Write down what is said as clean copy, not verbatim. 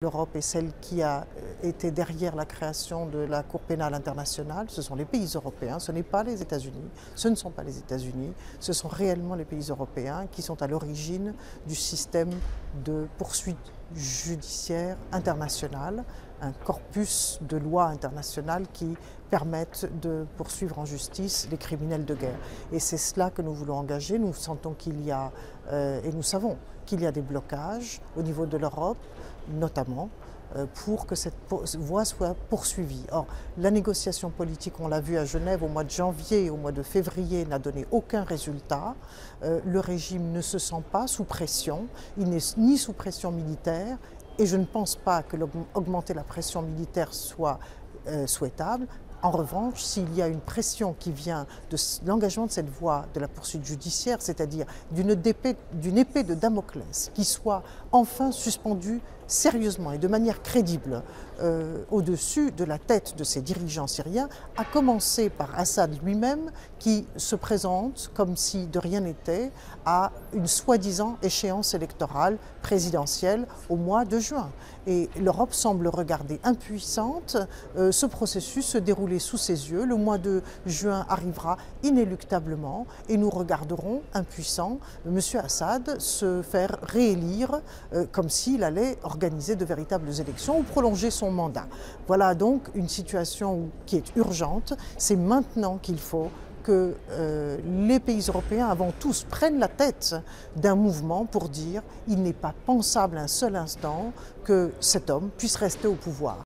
L'Europe est celle qui a été derrière la création de la Cour pénale internationale. Ce sont les pays européens, ce n'est pas les États-Unis, ce ne sont pas les États-Unis, ce sont réellement les pays européens qui sont à l'origine du système de poursuite judiciaire internationale, un corpus de lois internationales qui permettent de poursuivre en justice les criminels de guerre. Et c'est cela que nous voulons engager. Nous sentons qu'il y a, et nous savons qu'il y a des blocages au niveau de l'Europe, notamment, pour que cette voie soit poursuivie. Or, la négociation politique, on l'a vu à Genève au mois de janvier et au mois de février, n'a donné aucun résultat. Le régime ne se sent pas sous pression, il n'est ni sous pression militaire, et je ne pense pas que augmenter la pression militaire soit souhaitable. En revanche, s'il y a une pression qui vient de l'engagement de cette voie de la poursuite judiciaire, c'est-à-dire d'une épée de Damoclès qui soit enfin suspendue sérieusement et de manière crédible au-dessus de la tête de ces dirigeants syriens, à commencer par Assad lui-même qui se présente comme si de rien n'était à une soi-disant échéance électorale présidentielle au mois de juin. Et l'Europe semble regarder impuissante ce processus se dérouler sous ses yeux. Le mois de juin arrivera inéluctablement et nous regarderons impuissants M. Assad se faire réélire comme s'il allait organiser de véritables élections ou prolonger son mandat. Voilà donc une situation qui est urgente. C'est maintenant qu'il faut que les pays européens, avant tous, prennent la tête d'un mouvement pour dire qu'il n'est pas pensable un seul instant que cet homme puisse rester au pouvoir.